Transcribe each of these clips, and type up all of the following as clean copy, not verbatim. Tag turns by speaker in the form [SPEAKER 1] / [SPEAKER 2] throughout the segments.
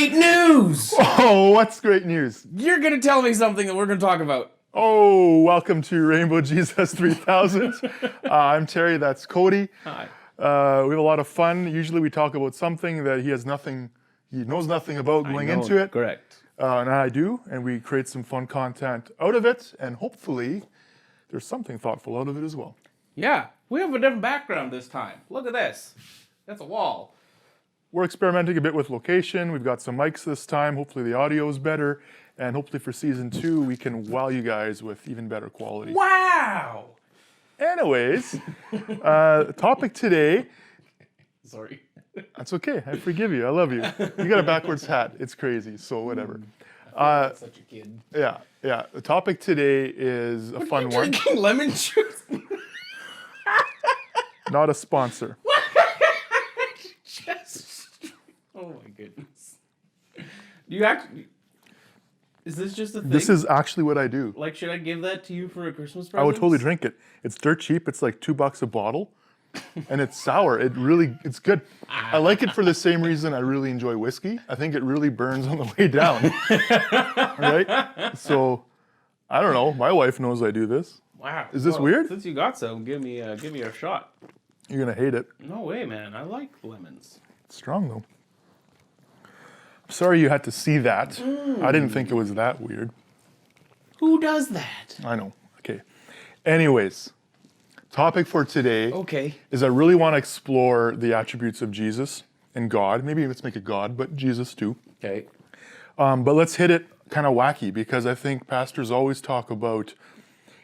[SPEAKER 1] great news!
[SPEAKER 2] Oh, what's great news?
[SPEAKER 1] You're going to tell me something that we're going to talk about.
[SPEAKER 2] Oh, welcome to Rainbow Jesus 3000. I'm Terry, that's Cody.
[SPEAKER 1] Hi.
[SPEAKER 2] We have a lot of fun. Usually we talk about something that he knows nothing about going into it.
[SPEAKER 1] Correct.
[SPEAKER 2] And I do, and we create some fun content out of it, and hopefully there's something thoughtful out of it as well.
[SPEAKER 1] Yeah, we have a different background this time. Look at this. That's a wall.
[SPEAKER 2] We're experimenting a bit with location. We've got some mics this time. Hopefully the audio is better. And hopefully for season 2, we can wow you guys with even better quality.
[SPEAKER 1] Wow!
[SPEAKER 2] Anyways, topic today.
[SPEAKER 1] Sorry.
[SPEAKER 2] That's okay. I forgive you. I love you. You got a backwards hat. It's crazy. So whatever.
[SPEAKER 1] Such a kid.
[SPEAKER 2] Yeah. The topic today is a fun one.
[SPEAKER 1] Drinking lemon juice?
[SPEAKER 2] Not a sponsor.
[SPEAKER 1] Oh my goodness. Do you actually... Is this just a thing?
[SPEAKER 2] This is actually what I do.
[SPEAKER 1] Like, should I give that to you for a Christmas present?
[SPEAKER 2] I would totally drink it. It's dirt cheap. It's like $2 a bottle. And it's sour. It's good. I like it for the same reason I really enjoy whiskey. I think it really burns on the way down. Right? So, I don't know. My wife knows I do this.
[SPEAKER 1] Wow.
[SPEAKER 2] Is this weird?
[SPEAKER 1] Since you got some, give me a shot.
[SPEAKER 2] You're going to hate it.
[SPEAKER 1] No way, man. I like lemons.
[SPEAKER 2] It's strong, though. I'm sorry you had to see that. I didn't think it was that weird.
[SPEAKER 1] Who does that?
[SPEAKER 2] I know. Okay. Anyways, topic for today is I really want to explore the attributes of Jesus and God. Maybe let's make it God, but Jesus too.
[SPEAKER 1] Okay.
[SPEAKER 2] But let's hit it kind of wacky because I think pastors always talk about,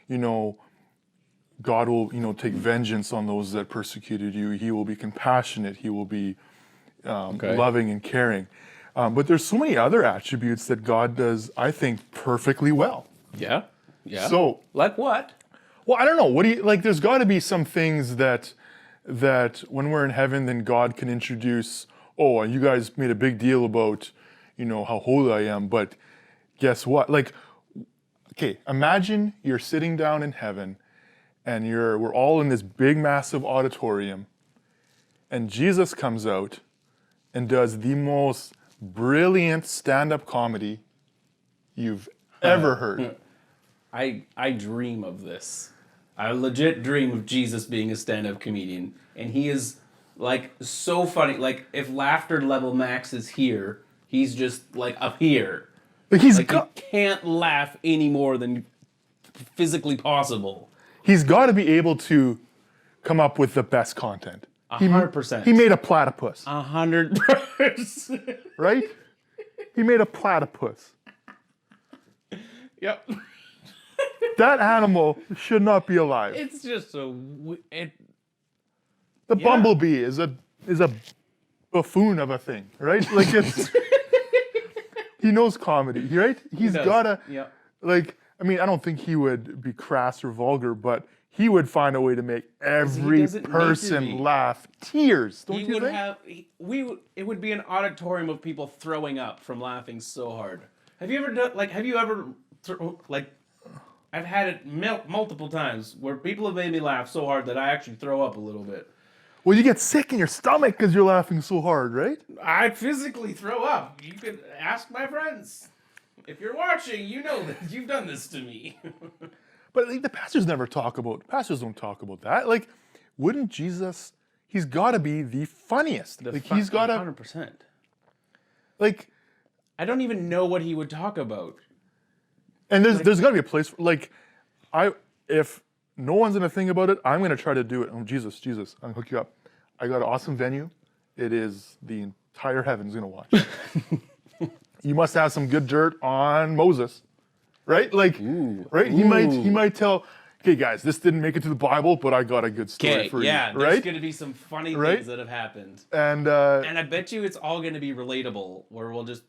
[SPEAKER 2] God will, take vengeance on those that persecuted you. He will be compassionate. He will be loving and caring. But there's so many other attributes that God does, I think, perfectly well.
[SPEAKER 1] Yeah.
[SPEAKER 2] So,
[SPEAKER 1] like what?
[SPEAKER 2] Well, I don't know. What do you like? There's got to be some things that when we're in heaven, then God can introduce. Oh, you guys made a big deal about, how holy I am. But guess what? Like, okay, imagine you're sitting down in heaven, and we're all in this big, massive auditorium, and Jesus comes out and does the most brilliant stand-up comedy you've ever heard.
[SPEAKER 1] I dream of this. I legit dream of Jesus being a stand-up comedian. And he is, like, so funny. Like, if laughter level max is here, he's just, like, up here. You can't laugh any more than physically possible.
[SPEAKER 2] He's got to be able to come up with the best content.
[SPEAKER 1] 100%.
[SPEAKER 2] He made a platypus.
[SPEAKER 1] 100%.
[SPEAKER 2] Right? He made a platypus.
[SPEAKER 1] Yep.
[SPEAKER 2] That animal should not be alive.
[SPEAKER 1] It's just
[SPEAKER 2] The bumblebee is a buffoon of a thing, right? Like he knows comedy, right? He's gotta I don't think he would be crass or vulgar, but he would find a way to make every person laugh. Tears, don't you think?
[SPEAKER 1] It would be an auditorium of people throwing up from laughing so hard. Have you ever I've had it multiple times where people have made me laugh so hard that I actually throw up a little bit.
[SPEAKER 2] Well, you get sick in your stomach because you're laughing so hard, right?
[SPEAKER 1] I physically throw up. You could ask my friends. If you're watching, you know that you've done this to me.
[SPEAKER 2] But the pastors don't talk about that. Like, wouldn't Jesus, he's got to be the funniest. He's got to...
[SPEAKER 1] 100%.
[SPEAKER 2] Like...
[SPEAKER 1] I don't even know what he would talk about.
[SPEAKER 2] And there's got to be a place, if no one's going to think about it, I'm going to try to do it. Oh, Jesus, I'm going to hook you up. I got an awesome venue. It is the entire heaven's going to watch. You must have some good dirt on Moses. Right? Right? He might tell, okay, guys, this didn't make it to the Bible, but I got a good story for you.
[SPEAKER 1] Yeah,
[SPEAKER 2] right?
[SPEAKER 1] There's going to be some funny things that have happened.
[SPEAKER 2] And
[SPEAKER 1] I bet you it's all going to be relatable, where we'll just,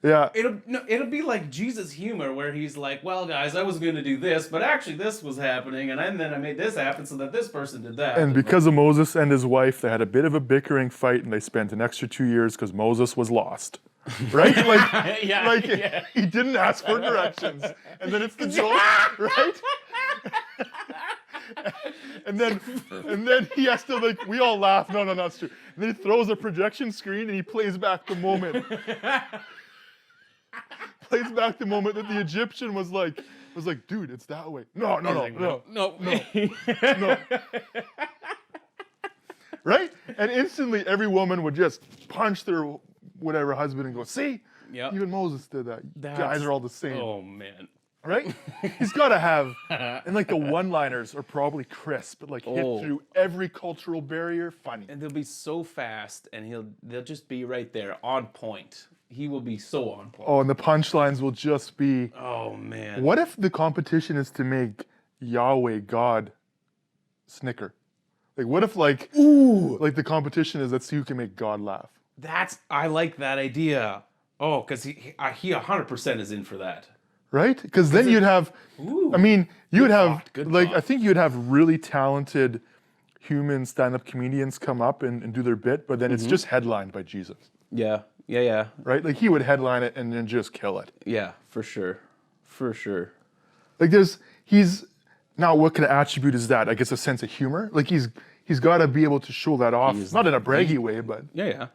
[SPEAKER 1] it'll be like Jesus humor, where he's like, well, guys, I was going to do this, but actually this was happening, and then I made this happen so that this person did that.
[SPEAKER 2] And because of Moses and his wife, they had a bit of a bickering fight, and they spent an extra 2 years because Moses was lost. Right? He didn't ask for directions. And then it's the joke, right? and then he has to like we all laugh. No, that's true. And then he throws a projection screen and he plays back the moment. Plays back the moment that the Egyptian was like, dude, it's that way. No. Right? And instantly every woman would just punch their whatever husband and go, see?
[SPEAKER 1] Yep.
[SPEAKER 2] Even Moses did that. Guys are all the same.
[SPEAKER 1] Oh, man.
[SPEAKER 2] Right? He's got to have, and like the one-liners are probably crisp, but like hit through every cultural barrier, funny.
[SPEAKER 1] And they'll be so fast, and they'll just be right there, on point. He will be so on point.
[SPEAKER 2] Oh, and the punchlines will just be,
[SPEAKER 1] oh, man.
[SPEAKER 2] What if the competition is to make Yahweh God snicker? Like, what if like the competition is let's see who can make God laugh?
[SPEAKER 1] I like that idea. Oh, because he 100% is in for that.
[SPEAKER 2] Right? Because then you'd have, I mean, you would have,
[SPEAKER 1] thought.
[SPEAKER 2] I think you'd have really talented human stand-up comedians come up and do their bit, but then it's just headlined by Jesus.
[SPEAKER 1] Yeah.
[SPEAKER 2] Right? Like he would headline it and then just kill it.
[SPEAKER 1] Yeah, for sure.
[SPEAKER 2] Like now what kind of attribute is that? I guess a sense of humor? Like he's got to be able to show that off. Not in a braggy way, but.
[SPEAKER 1] Yeah.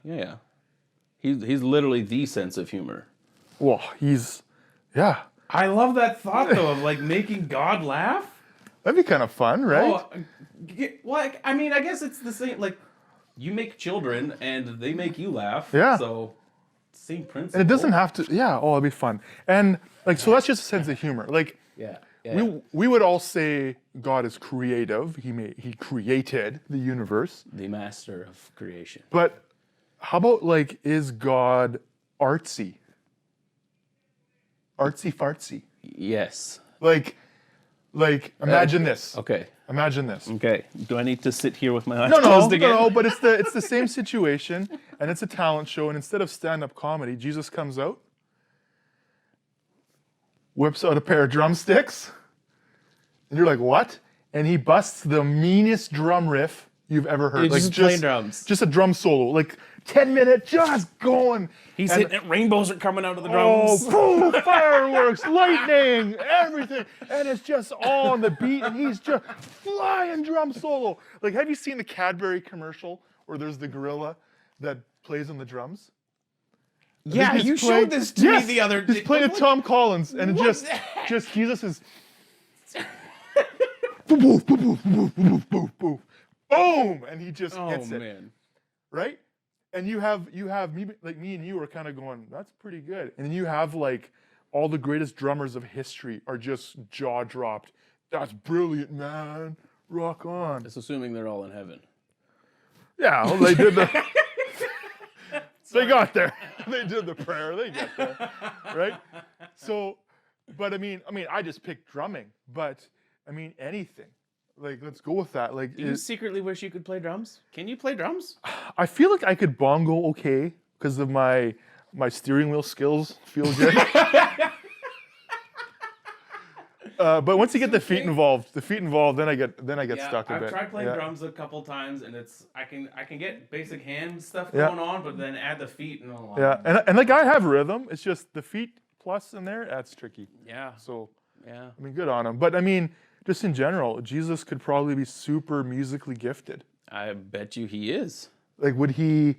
[SPEAKER 1] He's literally the sense of humor.
[SPEAKER 2] Well, yeah.
[SPEAKER 1] I love that thought, though, of like making God laugh.
[SPEAKER 2] That'd be kind of fun, right?
[SPEAKER 1] Well, I mean, I guess it's the same. Like, you make children and they make you laugh.
[SPEAKER 2] Yeah.
[SPEAKER 1] So, same principle.
[SPEAKER 2] And it doesn't have to. Yeah. Oh, it'd be fun. And like, so that's just a sense of humor. Like,
[SPEAKER 1] yeah.
[SPEAKER 2] We would all say God is creative. He created the universe.
[SPEAKER 1] The master of creation.
[SPEAKER 2] But how about like, is God artsy? Artsy fartsy.
[SPEAKER 1] Yes.
[SPEAKER 2] Like imagine this.
[SPEAKER 1] Okay.
[SPEAKER 2] Imagine this.
[SPEAKER 1] Okay. Do I need to sit here with my eyes closed again?
[SPEAKER 2] No, but it's the same situation, and it's a talent show, and instead of stand-up comedy, Jesus comes out, whips out a pair of drumsticks, and you're like, what? And he busts the meanest drum riff you've ever heard.
[SPEAKER 1] He's just playing drums.
[SPEAKER 2] Just a drum solo. Like 10-minute, just going.
[SPEAKER 1] He's hitting it. Rainbows are coming out of the drums.
[SPEAKER 2] Oh, boom, fireworks, lightning, everything. And it's just all on the beat, and he's just flying drum solo. Like, have you seen the Cadbury commercial where there's the gorilla that plays on the drums?
[SPEAKER 1] Yeah, you showed this to me the other day.
[SPEAKER 2] He's playing with Tom Collins, and it just Jesus is boom, boom, and he just hits it. Oh, man. Right? And you have me and you are kind of going, that's pretty good. And then you have like all the greatest drummers of history are just jaw dropped. That's brilliant, man. Rock on.
[SPEAKER 1] It's assuming they're all in heaven.
[SPEAKER 2] Yeah, well, they did the. They got there. They did the prayer. They get there, right? So, but I mean, I just picked drumming, but I mean anything. Like, let's go with that. Like,
[SPEAKER 1] do you secretly wish you could play drums? Can you play drums?
[SPEAKER 2] I feel like I could bongo okay because of my steering wheel skills feel good. But once you get the feet involved, then I get stuck a bit.
[SPEAKER 1] I've tried playing drums a couple times, and I can get basic hand stuff going on, but then add the feet and all.
[SPEAKER 2] Yeah, and like I have rhythm. It's just the feet plus in there. That's tricky.
[SPEAKER 1] Yeah.
[SPEAKER 2] So
[SPEAKER 1] yeah,
[SPEAKER 2] I mean, good on him. But I mean, just in general, Jesus could probably be super musically gifted.
[SPEAKER 1] I bet you he is.
[SPEAKER 2] Like, would he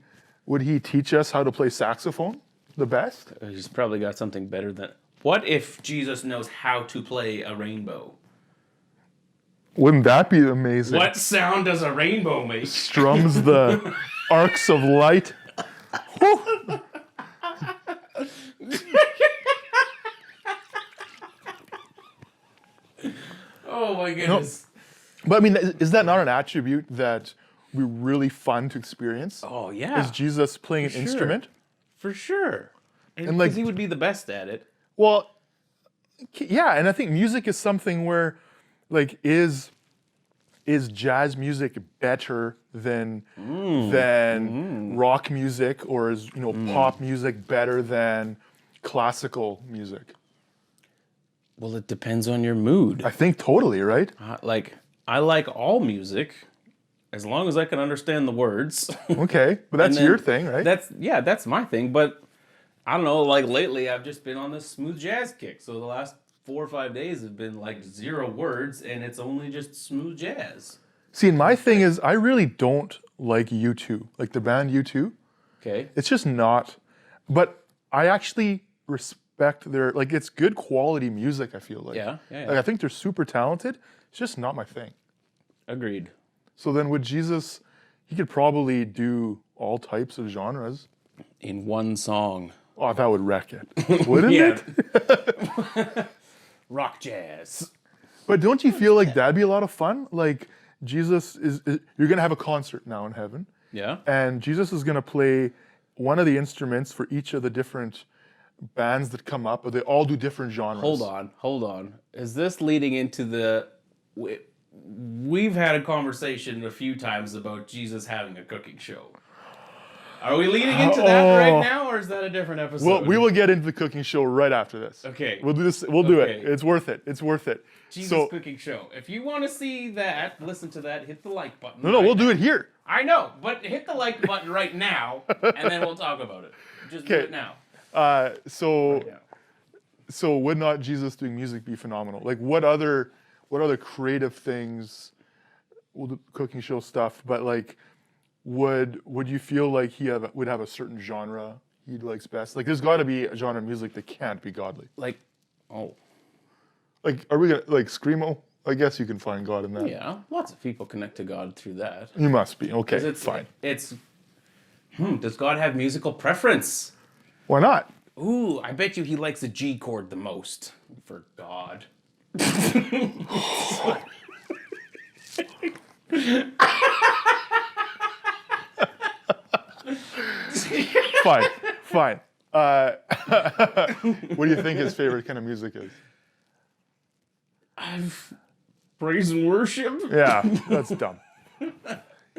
[SPEAKER 2] teach us how to play saxophone the best?
[SPEAKER 1] He's probably got something better than. What if Jesus knows how to play a rainbow?
[SPEAKER 2] Wouldn't that be amazing?
[SPEAKER 1] What sound does a rainbow make?
[SPEAKER 2] Strums the arcs of light.
[SPEAKER 1] Oh my goodness.
[SPEAKER 2] No. But I mean, is that not an attribute that would be really fun to experience?
[SPEAKER 1] Oh yeah.
[SPEAKER 2] Is Jesus playing an instrument?
[SPEAKER 1] For sure. And
[SPEAKER 2] like,
[SPEAKER 1] he would be the best at it.
[SPEAKER 2] Well, yeah, and I think music is something where, like, is jazz music better than rock music, or is pop music better than classical music?
[SPEAKER 1] Well, it depends on your mood.
[SPEAKER 2] I think totally, right?
[SPEAKER 1] I like all music, as long as I can understand the words.
[SPEAKER 2] Okay, but that's your thing, right?
[SPEAKER 1] That's my thing, but. I don't know, like lately I've just been on this smooth jazz kick. So the last 4 or 5 days have been like 0 words and it's only just smooth jazz.
[SPEAKER 2] See, and my thing is, I really don't like U2, like the band U2.
[SPEAKER 1] Okay.
[SPEAKER 2] It's just not. But I actually respect their, like, it's good quality music, I feel like.
[SPEAKER 1] Yeah.
[SPEAKER 2] Like, I think they're super talented. It's just not my thing.
[SPEAKER 1] Agreed.
[SPEAKER 2] So then with Jesus, he could probably do all types of genres.
[SPEAKER 1] In one song.
[SPEAKER 2] Oh, that would wreck it, wouldn't it?
[SPEAKER 1] Rock jazz.
[SPEAKER 2] But don't you feel like that'd be a lot of fun? Like Jesus you're gonna have a concert now in heaven,
[SPEAKER 1] Yeah.
[SPEAKER 2] and Jesus is gonna play one of the instruments for each of the different bands that come up, but they all do different genres.
[SPEAKER 1] Hold on. Is this leading into the... We've had a conversation a few times about Jesus having a cooking show. Are we leading into that right now, or is that a different episode?
[SPEAKER 2] Well, we will get into the cooking show right after this.
[SPEAKER 1] Okay.
[SPEAKER 2] We'll do this. We'll do
[SPEAKER 1] Okay.
[SPEAKER 2] it. It's worth it. It's worth it.
[SPEAKER 1] Jesus cooking show. If you want to see that, listen to that, hit the like button.
[SPEAKER 2] No, we'll do it here.
[SPEAKER 1] I know, but hit the like button right now, and then we'll talk about it. Just do it now.
[SPEAKER 2] So would not Jesus doing music be phenomenal? Like what other creative things? We'll do cooking show stuff, but like, would you feel like he would have a certain genre he likes best? Like, there's got to be a genre of music that can't be godly.
[SPEAKER 1] Like,
[SPEAKER 2] Like, are we gonna like screamo? I guess you can find God in that.
[SPEAKER 1] yeah, lots of people connect to God through that.
[SPEAKER 2] You must be okay.
[SPEAKER 1] It's
[SPEAKER 2] fine.
[SPEAKER 1] Does God have musical preference?
[SPEAKER 2] Why not?
[SPEAKER 1] Ooh, I bet you he likes the G chord the most. For God.
[SPEAKER 2] Fine. What do you think his favorite kind of music is?
[SPEAKER 1] Praise and worship?
[SPEAKER 2] Yeah, that's dumb.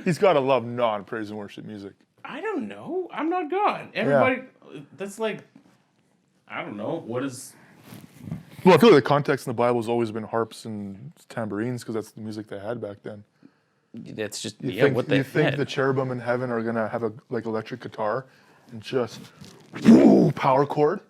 [SPEAKER 2] He's got to love non-praise and worship music.
[SPEAKER 1] I don't know. I'm not God. Everybody, that's like, I don't know. What is...
[SPEAKER 2] Well, I feel like the context in the Bible has always been harps and tambourines because that's the music they had back then.
[SPEAKER 1] That's just,
[SPEAKER 2] What they think the cherubim in heaven are going to have a like electric guitar and just power chord?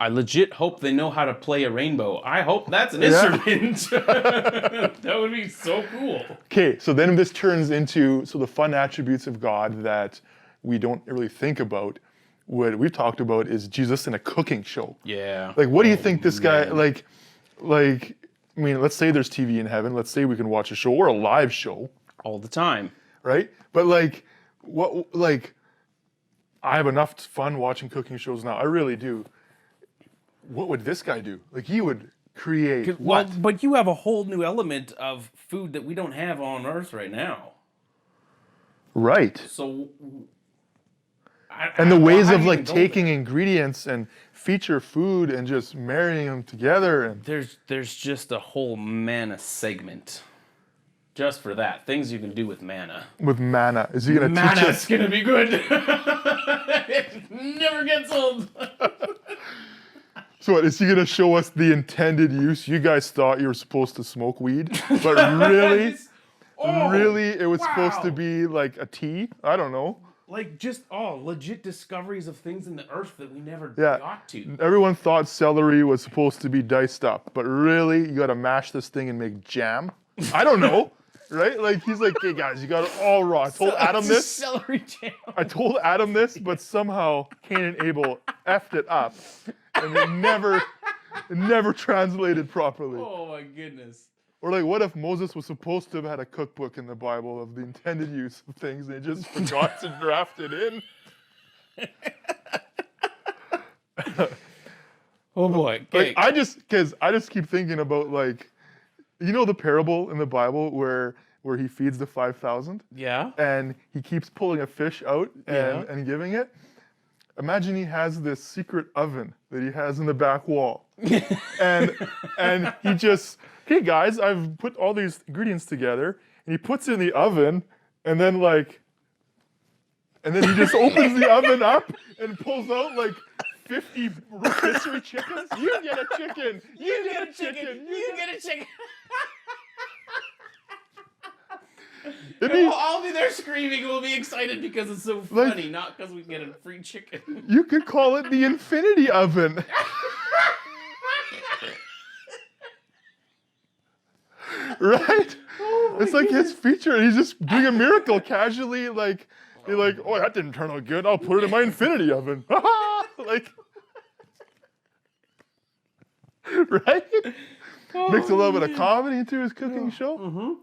[SPEAKER 1] I legit hope they know how to play a rainbow. I hope that's an instrument. That would be so cool.
[SPEAKER 2] Okay, so then this turns into the fun attributes of God that we don't really think about. What we've talked about is Jesus in a cooking show.
[SPEAKER 1] Yeah.
[SPEAKER 2] Like, what do you think this guy like? I mean, let's say there's TV in heaven. Let's say we can watch a show or a live show.
[SPEAKER 1] All the time.
[SPEAKER 2] Right? But like, what like? I have enough fun watching cooking shows now. I really do. What would this guy do? Like, he would create what?
[SPEAKER 1] Well, but you have a whole new element of food that we don't have on Earth right now.
[SPEAKER 2] Right.
[SPEAKER 1] So...
[SPEAKER 2] And the ways of like taking ingredients and feature food and just marrying them together. And
[SPEAKER 1] there's just a whole manna segment. Just for that. Things you can do with manna.
[SPEAKER 2] With manna. Is he going to teach us?
[SPEAKER 1] Manna's going to be good. It never gets old.
[SPEAKER 2] So what, is he going to show us the intended use? You guys thought you were supposed to smoke weed, but really, it was supposed to be like a tea? I don't know.
[SPEAKER 1] Like just legit discoveries of things in the earth that we never got to.
[SPEAKER 2] Everyone thought celery was supposed to be diced up, but really, you got to mash this thing and make jam? I don't know. Right? Like, he's like, hey guys, you got it all raw. I told Adam this.
[SPEAKER 1] Celery jam.
[SPEAKER 2] I told Adam this, but somehow Cain and Abel effed it up. And it never translated properly.
[SPEAKER 1] Oh my goodness.
[SPEAKER 2] Or like, what if Moses was supposed to have had a cookbook in the Bible of the intended use of things and they just forgot to draft it in?
[SPEAKER 1] Oh boy.
[SPEAKER 2] Like, I just keep thinking about like, you know the parable in the Bible where he feeds the 5,000?
[SPEAKER 1] Yeah.
[SPEAKER 2] And he keeps pulling a fish out and giving it. Imagine he has this secret oven that he has in the back wall. and he just, hey guys, I've put all these ingredients together, and he puts it in the oven, and then he just opens the oven up and pulls out like 50 rotisserie chickens. You get a chicken. You get a chicken.
[SPEAKER 1] You get a chicken.
[SPEAKER 2] We'll
[SPEAKER 1] all be there screaming. We'll be excited because it's so funny, not because we get a free chicken.
[SPEAKER 2] You could call it the infinity oven. Right?
[SPEAKER 1] Oh
[SPEAKER 2] It's like his feature. He's just doing a miracle casually. Like, you're like, oh, that didn't turn out good. I'll put it in my infinity oven. Like, right? Mix a little bit of comedy into his cooking show.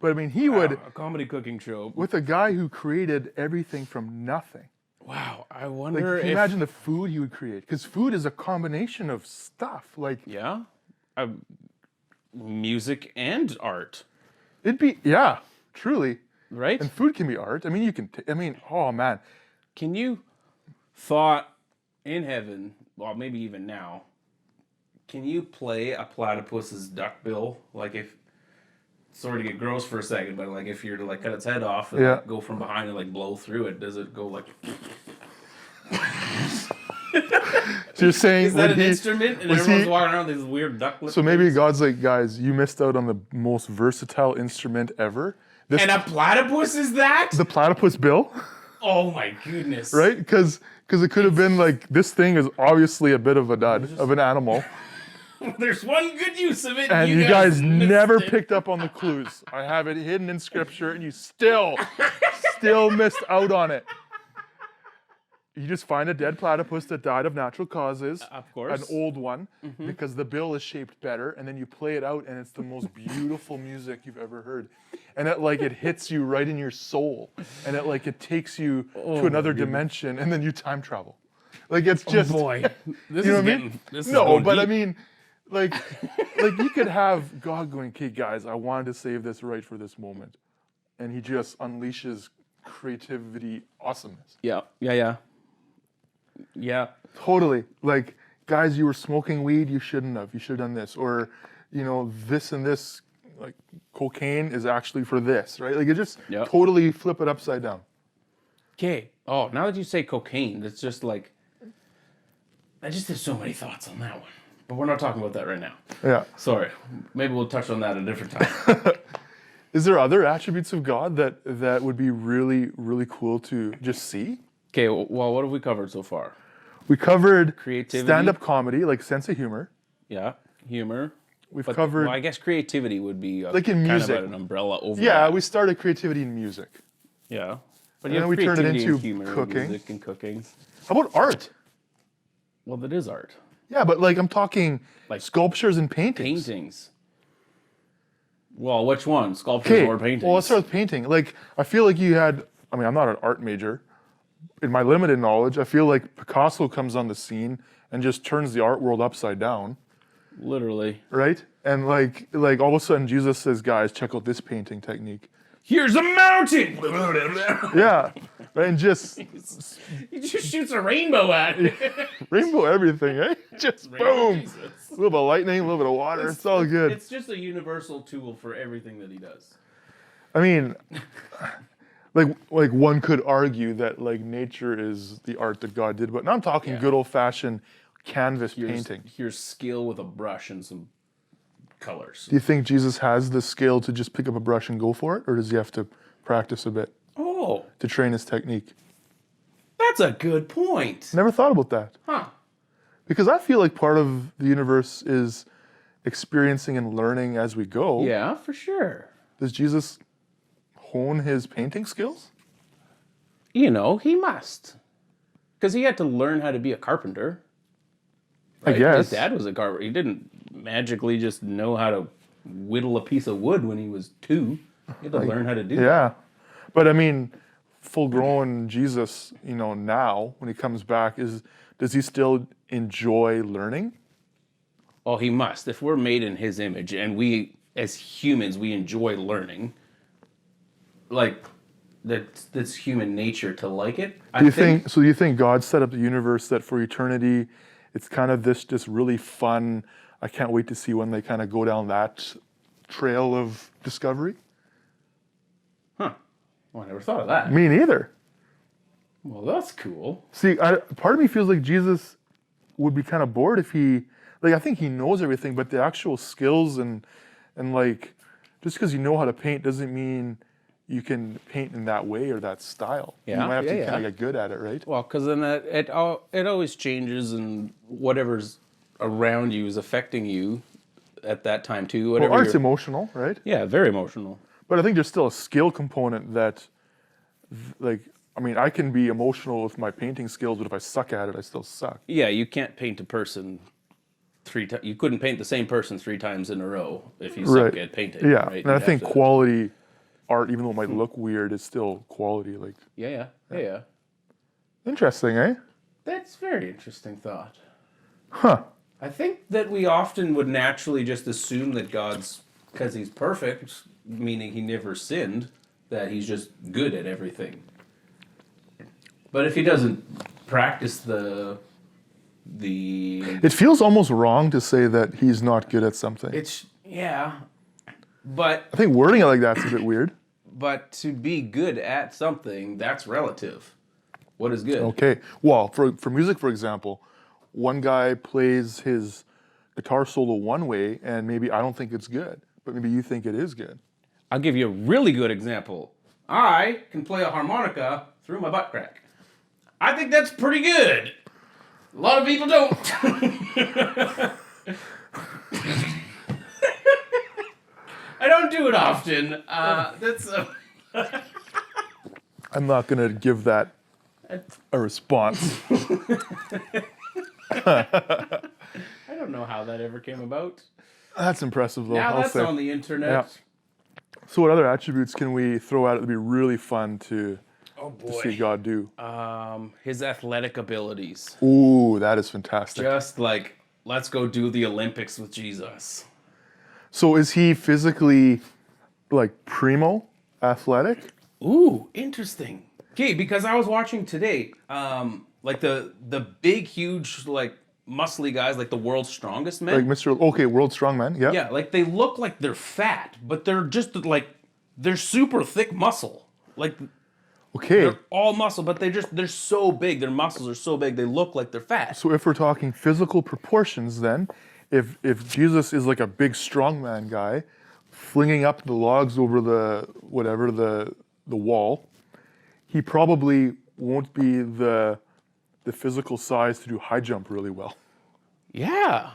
[SPEAKER 2] But I mean, he would,
[SPEAKER 1] a comedy cooking show.
[SPEAKER 2] with a guy who created everything from nothing.
[SPEAKER 1] Wow, I
[SPEAKER 2] Like,
[SPEAKER 1] wonder
[SPEAKER 2] can you
[SPEAKER 1] if...
[SPEAKER 2] imagine the food he would create? Because food is a combination of stuff. Like,
[SPEAKER 1] Yeah? Music and art,
[SPEAKER 2] it'd be, yeah, truly.
[SPEAKER 1] right?
[SPEAKER 2] And food can be art. I mean, you can, oh man.
[SPEAKER 1] Can you thought in heaven, well, maybe even now, can you play a platypus's duck bill? Like if, sorry to get gross for a second, but like if you're to like cut its head off and like, go from behind and like blow through it, does it go like...
[SPEAKER 2] So you're saying,
[SPEAKER 1] Is that an instrument? And everyone's walking around with these weird duck lips.
[SPEAKER 2] So maybe God's like, guys, you missed out on the most versatile instrument ever.
[SPEAKER 1] And a platypus is that?
[SPEAKER 2] The platypus bill,
[SPEAKER 1] Oh my goodness.
[SPEAKER 2] right? Because it could have been like, this thing is obviously a bit of a dud of an animal.
[SPEAKER 1] There's one good use of it.
[SPEAKER 2] And you guys
[SPEAKER 1] missed
[SPEAKER 2] never
[SPEAKER 1] it.
[SPEAKER 2] picked up on the clues. I have it hidden in scripture and you still missed out on it. You just find a dead platypus that died of natural causes,
[SPEAKER 1] Of course.
[SPEAKER 2] an old one, because the bill is shaped better, and then you play it out, and it's the most beautiful music you've ever heard, and it hits you right in your soul, and it takes you to another dimension, and then you time travel, like it's just
[SPEAKER 1] Boy, this
[SPEAKER 2] you know
[SPEAKER 1] is
[SPEAKER 2] what I
[SPEAKER 1] getting...
[SPEAKER 2] mean?
[SPEAKER 1] This is
[SPEAKER 2] No,
[SPEAKER 1] going
[SPEAKER 2] but
[SPEAKER 1] deep.
[SPEAKER 2] I mean, like you could have God going, "Okay, guys, I wanted to save this right for this moment," and He just unleashes creativity, awesomeness.
[SPEAKER 1] Yeah.
[SPEAKER 2] Totally. Like, guys, you were smoking weed, you shouldn't have. You should have done this. Or, this and this, like, cocaine is actually for this, right? Like, it just totally flip it upside down.
[SPEAKER 1] Okay. Oh, now that you say cocaine, it's just like... I just have so many thoughts on that one. But we're not talking about that right now.
[SPEAKER 2] Yeah.
[SPEAKER 1] Sorry. Maybe we'll touch on that a different time.
[SPEAKER 2] Is there other attributes of God that would be really, really cool to just see?
[SPEAKER 1] Okay, well, what have we covered so far?
[SPEAKER 2] We covered
[SPEAKER 1] Creativity.
[SPEAKER 2] stand-up comedy, like sense of humor.
[SPEAKER 1] Yeah, humor.
[SPEAKER 2] We've covered...
[SPEAKER 1] Well, I guess creativity would be
[SPEAKER 2] like in
[SPEAKER 1] kind
[SPEAKER 2] music.
[SPEAKER 1] of an umbrella over
[SPEAKER 2] Yeah,
[SPEAKER 1] that.
[SPEAKER 2] we started creativity in music.
[SPEAKER 1] Yeah. But
[SPEAKER 2] And
[SPEAKER 1] you
[SPEAKER 2] then
[SPEAKER 1] have
[SPEAKER 2] we turned it
[SPEAKER 1] creativity
[SPEAKER 2] into
[SPEAKER 1] and humor and
[SPEAKER 2] cooking.
[SPEAKER 1] music and cooking.
[SPEAKER 2] How about art?
[SPEAKER 1] Well, that is art.
[SPEAKER 2] Yeah, but like I'm talking
[SPEAKER 1] Like
[SPEAKER 2] sculptures and paintings.
[SPEAKER 1] Paintings. Well, which one? Sculptures or paintings?
[SPEAKER 2] Well, let's start with painting. Like, I feel like you had, I'm not an art major. In my limited knowledge, I feel like Picasso comes on the scene and just turns the art world upside down,
[SPEAKER 1] Literally.
[SPEAKER 2] right? And like all of a sudden Jesus says, guys, check out this painting technique.
[SPEAKER 1] Here's a mountain!
[SPEAKER 2] Yeah, right? And just
[SPEAKER 1] He just shoots a rainbow at it.
[SPEAKER 2] rainbow everything, eh? Just boom.
[SPEAKER 1] Jesus.
[SPEAKER 2] A little bit of lightning, a little bit of water. It's all good.
[SPEAKER 1] It's just a universal tool for everything that he does.
[SPEAKER 2] I mean, like one could argue that like nature is the art that God did, but now I'm talking good old-fashioned canvas painting.
[SPEAKER 1] Here's skill with a brush and some colors.
[SPEAKER 2] Do you think Jesus has the skill to just pick up a brush and go for it, or does he have to practice a bit
[SPEAKER 1] Oh,
[SPEAKER 2] to train his technique?
[SPEAKER 1] that's a good point.
[SPEAKER 2] Never thought about that.
[SPEAKER 1] Huh.
[SPEAKER 2] Because I feel like part of the universe is experiencing and learning as we go.
[SPEAKER 1] Yeah, for sure.
[SPEAKER 2] Does Jesus hone his painting skills?
[SPEAKER 1] He must. Because he had to learn how to be a carpenter.
[SPEAKER 2] I
[SPEAKER 1] Right?
[SPEAKER 2] guess.
[SPEAKER 1] His dad was a carpenter. He didn't magically just know how to whittle a piece of wood when he was 2. He had to learn how to do that.
[SPEAKER 2] Yeah. But I mean, full-grown Jesus, now when he comes back, does he still enjoy learning?
[SPEAKER 1] Oh, he must. If we're made in his image and we, as humans, we enjoy learning, like, that's human nature to like it.
[SPEAKER 2] Do you think God set up the universe that for eternity, it's kind of this just really fun, I can't wait to see when they kind of go down that trail of discovery?
[SPEAKER 1] Huh. Well, I never thought of that.
[SPEAKER 2] Me neither.
[SPEAKER 1] Well, that's cool.
[SPEAKER 2] See, part of me feels like Jesus would be kind of bored if he, like, I think he knows everything, but the actual skills and like, just because you know how to paint doesn't mean you can paint in that way or that style.
[SPEAKER 1] Yeah,
[SPEAKER 2] You might have to
[SPEAKER 1] yeah.
[SPEAKER 2] kind of get good at it, right?
[SPEAKER 1] Well, because then it always changes, and whatever's around you is affecting you at that time too.
[SPEAKER 2] Well,
[SPEAKER 1] Whatever.
[SPEAKER 2] art's emotional, right?
[SPEAKER 1] Yeah, very emotional.
[SPEAKER 2] But I think there's still a skill component that, like, I mean, I can be emotional with my painting skills, but if I suck at it, I still suck.
[SPEAKER 1] Yeah, you can't paint a person 3 times. You couldn't paint the same person 3 times in a row if you suck at painting.
[SPEAKER 2] Yeah,
[SPEAKER 1] right?
[SPEAKER 2] and I
[SPEAKER 1] You'd
[SPEAKER 2] think
[SPEAKER 1] have to-
[SPEAKER 2] quality art, even though it might look weird, is still quality. Like,
[SPEAKER 1] Yeah.
[SPEAKER 2] interesting, eh?
[SPEAKER 1] That's a very interesting thought.
[SPEAKER 2] Huh.
[SPEAKER 1] I think that we often would naturally just assume that God's, because he's perfect, meaning he never sinned, that he's just good at everything. But if he doesn't practice the
[SPEAKER 2] It feels almost wrong to say that he's not good at something.
[SPEAKER 1] but
[SPEAKER 2] I think wording it like that's a bit weird.
[SPEAKER 1] but to be good at something, that's relative. What is good?
[SPEAKER 2] Okay. Well, for music, for example, one guy plays his guitar solo one way, and maybe I don't think it's good, but maybe you think it is good.
[SPEAKER 1] I'll give you a really good example. I can play a harmonica through my butt crack. I think that's pretty good. A lot of people don't. I don't do it often.
[SPEAKER 2] I'm not going to give that a response.
[SPEAKER 1] I don't know how that ever came about.
[SPEAKER 2] That's impressive, though.
[SPEAKER 1] Now
[SPEAKER 2] I'll
[SPEAKER 1] that's
[SPEAKER 2] say.
[SPEAKER 1] on the internet.
[SPEAKER 2] Yeah. So what other attributes can we throw out? It'd be really fun to see God do.
[SPEAKER 1] His athletic abilities.
[SPEAKER 2] Ooh, that is fantastic.
[SPEAKER 1] Just like, let's go do the Olympics with Jesus.
[SPEAKER 2] So is he physically, like, primo athletic?
[SPEAKER 1] Ooh, interesting. Okay, because I was watching today, like the big, huge, like muscly guys, like the world's strongest men.
[SPEAKER 2] Like World Strongman, yeah.
[SPEAKER 1] Yeah, like they look like they're fat, but they're just like they're super thick muscle. Like
[SPEAKER 2] Okay.
[SPEAKER 1] they're all muscle, but they're so big. Their muscles are so big they look like they're fat.
[SPEAKER 2] So if we're talking physical proportions, then, if Jesus is like a big strongman guy, flinging up the logs over the wall, he probably won't be the physical size to do high jump really well.
[SPEAKER 1] Yeah.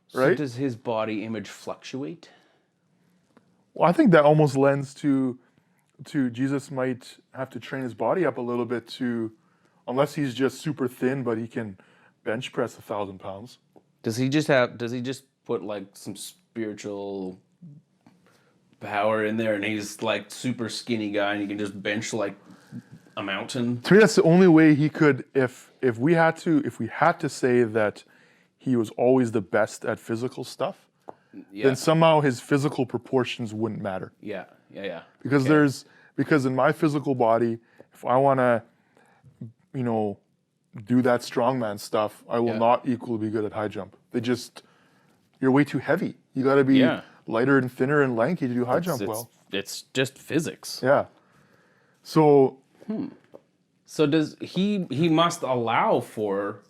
[SPEAKER 1] So
[SPEAKER 2] Right?
[SPEAKER 1] does his body image fluctuate?
[SPEAKER 2] Well, I think that almost lends to Jesus might have to train his body up a little bit to, unless he's just super thin, but he can bench press 1,000 pounds.
[SPEAKER 1] Does he just put like some spiritual power in there and he's like super skinny guy and he can just bench like a mountain?
[SPEAKER 2] To me, that's the only way he could. If we had to say that he was always the best at physical stuff,
[SPEAKER 1] Yeah.
[SPEAKER 2] then somehow his physical proportions wouldn't matter.
[SPEAKER 1] Yeah.
[SPEAKER 2] Because because in my physical body, if I want to, do that strongman stuff, I will not equally be good at high jump. You're way too heavy. You got to be lighter and thinner and lanky to do high jump well.
[SPEAKER 1] It's just physics.
[SPEAKER 2] Yeah. So
[SPEAKER 1] So does he must allow for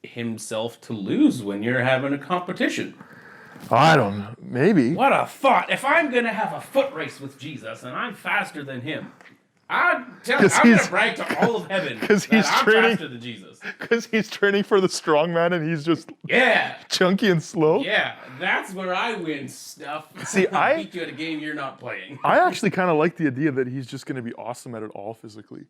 [SPEAKER 1] himself to lose when you're having a competition.
[SPEAKER 2] I don't know. Maybe.
[SPEAKER 1] What a thought. If I'm going to have a foot race with Jesus and I'm faster than him, I'm going to brag to all of heaven that I'm faster than Jesus.
[SPEAKER 2] Because he's training for the strongman and he's just chunky and slow.
[SPEAKER 1] Yeah, that's where I win stuff.
[SPEAKER 2] See,
[SPEAKER 1] I beat you at a game you're not playing.
[SPEAKER 2] I actually kind of like the idea that he's just going to be awesome at it all physically.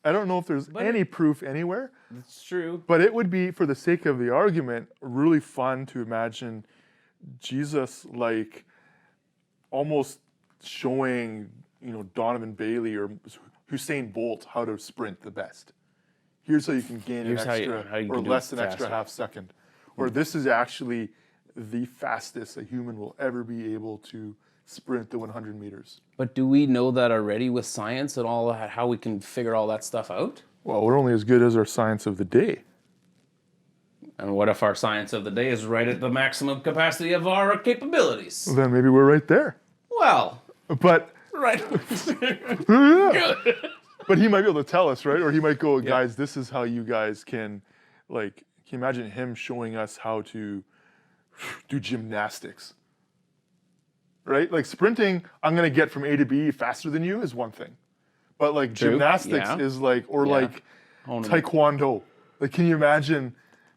[SPEAKER 2] I don't know if there's any proof anywhere.
[SPEAKER 1] It's true.
[SPEAKER 2] But it would be, for the sake of the argument, really fun to imagine Jesus like almost showing, Donovan Bailey or Usain Bolt how to sprint the best. Here's how you can gain an extra or less than extra half second. Or this is actually the fastest a human will ever be able to sprint the 100 meters.
[SPEAKER 1] But do we know that already with science and all that, how we can figure all that stuff out?
[SPEAKER 2] Well, we're only as good as our science of the day.
[SPEAKER 1] And what if our science of the day is right at the maximum capacity of our capabilities?
[SPEAKER 2] Then maybe we're right there.
[SPEAKER 1] Well,
[SPEAKER 2] but
[SPEAKER 1] right.
[SPEAKER 2] Yeah. But he might be able to tell us, right? Or he might go, guys, this is how you guys can you imagine him showing us how to do gymnastics? Right? Like sprinting, I'm going to get from A to B faster than you is one thing. But gymnastics is like taekwondo. Like, can you imagine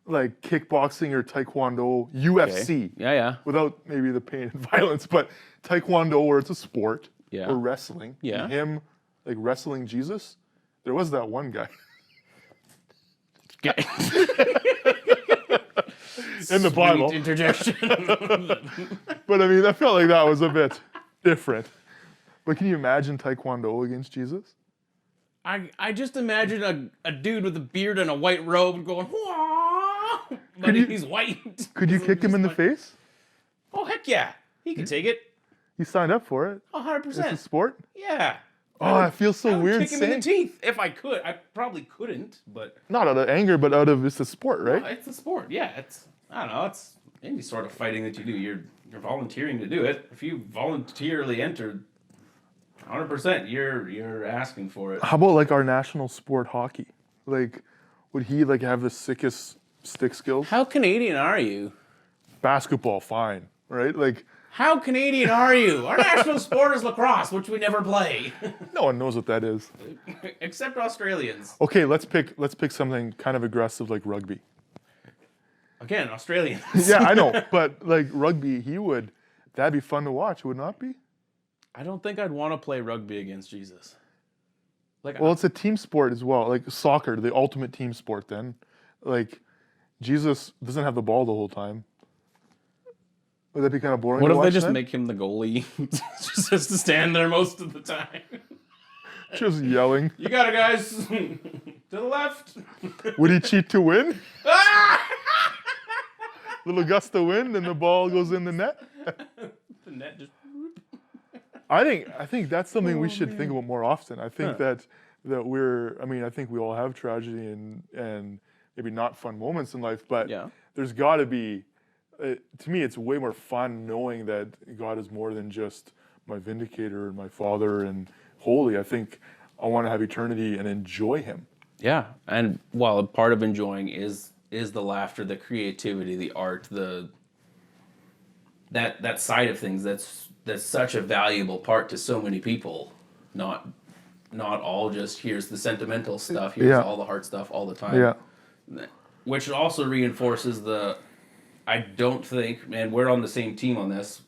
[SPEAKER 2] like kickboxing or taekwondo, UFC,
[SPEAKER 1] Yeah.
[SPEAKER 2] without maybe the pain and violence, but taekwondo where it's a sport,
[SPEAKER 1] Yeah.
[SPEAKER 2] or wrestling.
[SPEAKER 1] Yeah.
[SPEAKER 2] And him like wrestling Jesus. There was that one guy
[SPEAKER 1] Okay.
[SPEAKER 2] in the Bible.
[SPEAKER 1] Sweet interjection.
[SPEAKER 2] But I mean, I felt like that was a bit different. But can you imagine taekwondo against Jesus?
[SPEAKER 1] I just imagine a dude with a beard and a white robe going, "Wah!" But he's white.
[SPEAKER 2] Could you kick him in the face?
[SPEAKER 1] Oh, heck yeah. He can take it.
[SPEAKER 2] You signed up for it.
[SPEAKER 1] 100%.
[SPEAKER 2] It's a sport.
[SPEAKER 1] Yeah.
[SPEAKER 2] Oh, I feel
[SPEAKER 1] I
[SPEAKER 2] so
[SPEAKER 1] would
[SPEAKER 2] weird
[SPEAKER 1] kick him in the
[SPEAKER 2] saying.
[SPEAKER 1] teeth if I could. I probably couldn't, but
[SPEAKER 2] Not out of anger, but out of it's a sport, right?
[SPEAKER 1] it's a sport. Yeah, I don't know. It's any sort of fighting that you do. You're volunteering to do it. If you voluntarily enter, 100%, you're asking for it.
[SPEAKER 2] How about like our national sport, hockey? Like, would he like have the sickest stick skills?
[SPEAKER 1] How Canadian are you?
[SPEAKER 2] Basketball, fine, right? Like,
[SPEAKER 1] How Canadian are you? Our national sport is lacrosse, which we never play,
[SPEAKER 2] no one knows what that is.
[SPEAKER 1] except Australians.
[SPEAKER 2] Okay, let's pick something kind of aggressive like rugby.
[SPEAKER 1] Again, Australians.
[SPEAKER 2] Yeah, I know, but like rugby, that'd be fun to watch, would it not be?
[SPEAKER 1] I don't think I'd want to play rugby against Jesus. Like,
[SPEAKER 2] Well, it's a team sport as well, like soccer, the ultimate team sport. Then, like, Jesus doesn't have the ball the whole time. Would that be kind of boring?
[SPEAKER 1] what
[SPEAKER 2] to
[SPEAKER 1] if they
[SPEAKER 2] watch
[SPEAKER 1] just
[SPEAKER 2] then?
[SPEAKER 1] make him the goalie? Just has to stand there most of the time.
[SPEAKER 2] Just yelling?
[SPEAKER 1] You got it, guys. To the left.
[SPEAKER 2] Would he cheat to win? Little gust of wind and the ball goes in the net.
[SPEAKER 1] The net just.
[SPEAKER 2] I think that's something we should think about more often. I think that I think we all have tragedy and maybe not fun moments in life, but
[SPEAKER 1] Yeah.
[SPEAKER 2] there's got to be. To me, it's way more fun knowing that God is more than just my vindicator and my father and holy. I think I want to have eternity and enjoy Him.
[SPEAKER 1] Yeah, and well, part of enjoying is the laughter, the creativity, the art, that side of things. That's such a valuable part to so many people. Not all just here's the sentimental stuff. Here's
[SPEAKER 2] Yeah.
[SPEAKER 1] all the heart stuff all the time.
[SPEAKER 2] Yeah.
[SPEAKER 1] Which also reinforces I don't think, man, we're on the same team on this.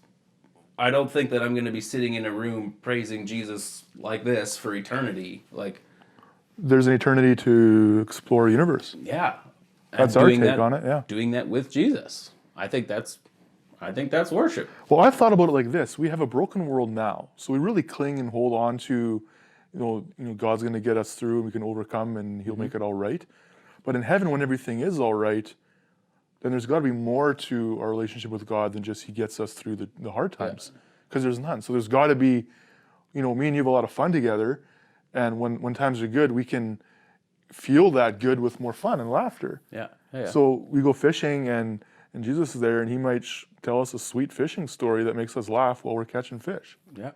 [SPEAKER 1] I don't think that I'm going to be sitting in a room praising Jesus like this for eternity. Like,
[SPEAKER 2] There's an eternity to explore the universe.
[SPEAKER 1] yeah.
[SPEAKER 2] That's
[SPEAKER 1] And
[SPEAKER 2] our
[SPEAKER 1] doing
[SPEAKER 2] take on it, yeah.
[SPEAKER 1] Doing that with Jesus. I think that's worship.
[SPEAKER 2] Well, I've thought about it like this. We have a broken world now. So we really cling and hold on to, God's going to get us through and we can overcome and He'll make it all right. But in heaven, when everything is all right, then there's got to be more to our relationship with God than just He gets us through the hard times. Because there's none. So there's got to be, me and you have a lot of fun together. And when times are good, we can feel that good with more fun and laughter.
[SPEAKER 1] Yeah.
[SPEAKER 2] So we go fishing and Jesus is there and He might tell us a sweet fishing story that makes us laugh while we're catching fish.
[SPEAKER 1] Yeah.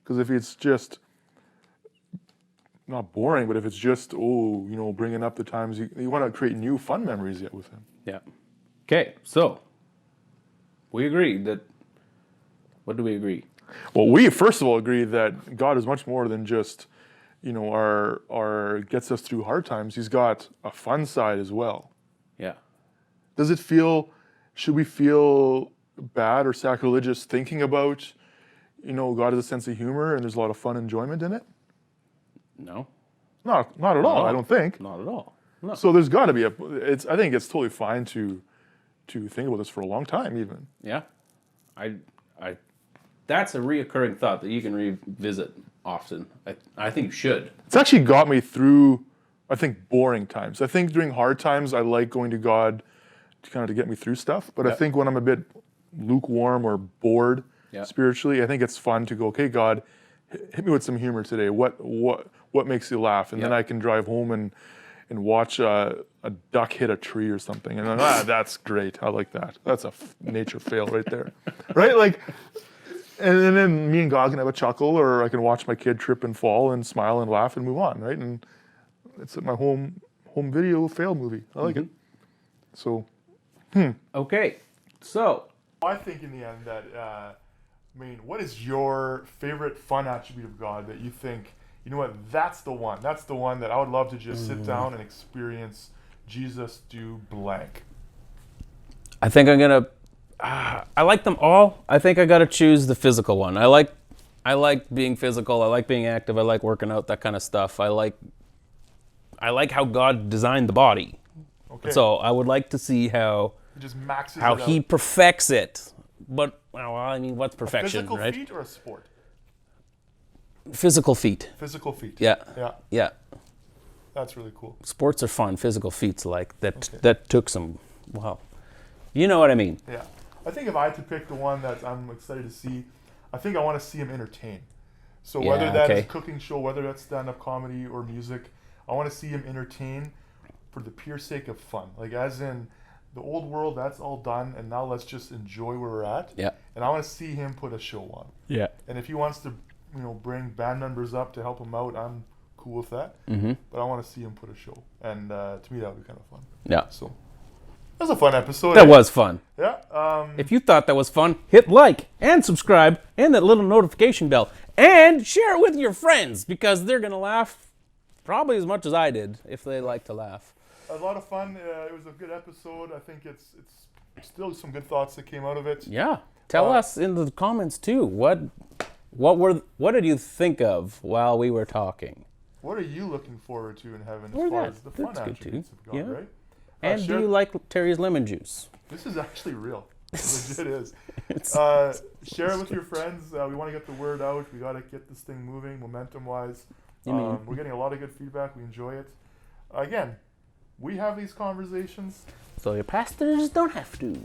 [SPEAKER 2] Because if it's just not boring, but if it's just, bringing up the times, you want to create new fun memories yet with Him.
[SPEAKER 1] Yeah. Okay, so we agree that. What do we agree?
[SPEAKER 2] Well, we first of all agree that God is much more than just, our gets us through hard times. He's got a fun side as well.
[SPEAKER 1] Yeah.
[SPEAKER 2] Should we feel bad or sacrilegious thinking about, God has a sense of humor and there's a lot of fun enjoyment in it?
[SPEAKER 1] No.
[SPEAKER 2] Not at all, I don't think.
[SPEAKER 1] Not at all. No.
[SPEAKER 2] So there's got to be I think it's totally fine to think about this for a long time even.
[SPEAKER 1] Yeah. I that's a reoccurring thought that you can revisit often. I think you should.
[SPEAKER 2] It's actually got me through, I think, boring times. I think during hard times, I like going to God to get me through stuff. But I think when I'm a bit lukewarm or bored spiritually, I think it's fun to go, okay, God, hit me with some humor today. What makes you laugh? And then I can drive home and watch a duck hit a tree or something. And then, that's great. I like that. That's a nature fail right there. Right? Like, and then me and God can have a chuckle, or I can watch my kid trip and fall and smile and laugh and move on, right? And it's my home video fail movie. I like it. So,
[SPEAKER 1] Okay. So
[SPEAKER 2] I think in the end that, what is your favorite fun attribute of God that you think, you know what, that's the one that I would love to just sit down and experience Jesus do blank?
[SPEAKER 1] I think I'm gonna. I like them all. I think I gotta choose the physical one. I like being physical. I like being active. I like working out, that kind of stuff. I like how God designed the body.
[SPEAKER 2] Okay.
[SPEAKER 1] So I would like to see how
[SPEAKER 2] It just maxes
[SPEAKER 1] how
[SPEAKER 2] it
[SPEAKER 1] he
[SPEAKER 2] out.
[SPEAKER 1] perfects it. But well, I mean, what's perfection,
[SPEAKER 2] Physical
[SPEAKER 1] right?
[SPEAKER 2] feat or a sport?
[SPEAKER 1] Physical feat.
[SPEAKER 2] Physical feat.
[SPEAKER 1] Yeah.
[SPEAKER 2] Yeah.
[SPEAKER 1] Yeah.
[SPEAKER 2] That's really cool.
[SPEAKER 1] Sports are fun. Physical feats like that.
[SPEAKER 2] Okay.
[SPEAKER 1] That took some. Well, you know what I mean.
[SPEAKER 2] Yeah. I think if I had to pick the one that I'm excited to see, I think I want to see him entertain. So whether
[SPEAKER 1] Yeah,
[SPEAKER 2] that is
[SPEAKER 1] okay.
[SPEAKER 2] a cooking show, whether that's stand-up comedy or music, I want to see him entertain for the pure sake of fun. Like as in the old world, that's all done, and now let's just enjoy where we're at.
[SPEAKER 1] Yeah.
[SPEAKER 2] And I want to see him put a show on.
[SPEAKER 1] Yeah.
[SPEAKER 2] And if he wants to, bring band members up to help him out, I'm cool with that.
[SPEAKER 1] Mm-hmm.
[SPEAKER 2] But I want to see him put a show, and to me that would be kind of fun.
[SPEAKER 1] Yeah.
[SPEAKER 2] So that was a fun episode.
[SPEAKER 1] That was fun.
[SPEAKER 2] Yeah.
[SPEAKER 1] If you thought that was fun, hit like and subscribe and that little notification bell and share it with your friends because they're going to laugh probably as much as I did if they like to laugh.
[SPEAKER 2] A lot of fun. It was a good episode. I think it's still some good thoughts that came out of it.
[SPEAKER 1] Yeah. Tell us in the comments too. What did you think of while we were talking?
[SPEAKER 2] What are you looking forward to in heaven
[SPEAKER 1] Or
[SPEAKER 2] as far
[SPEAKER 1] that-
[SPEAKER 2] as the fun
[SPEAKER 1] that's good
[SPEAKER 2] attributes
[SPEAKER 1] too.
[SPEAKER 2] of God,
[SPEAKER 1] Yeah.
[SPEAKER 2] right?
[SPEAKER 1] And do you like Terry's lemon juice?
[SPEAKER 2] This is actually real. It legit is.
[SPEAKER 1] It's-
[SPEAKER 2] Share it with your friends. We want to get the word out. We got to get this thing moving, momentum-wise.
[SPEAKER 1] You mean-
[SPEAKER 2] We're getting a lot of good feedback. We enjoy it. Again, we have these conversations.
[SPEAKER 1] So your pastors don't have to.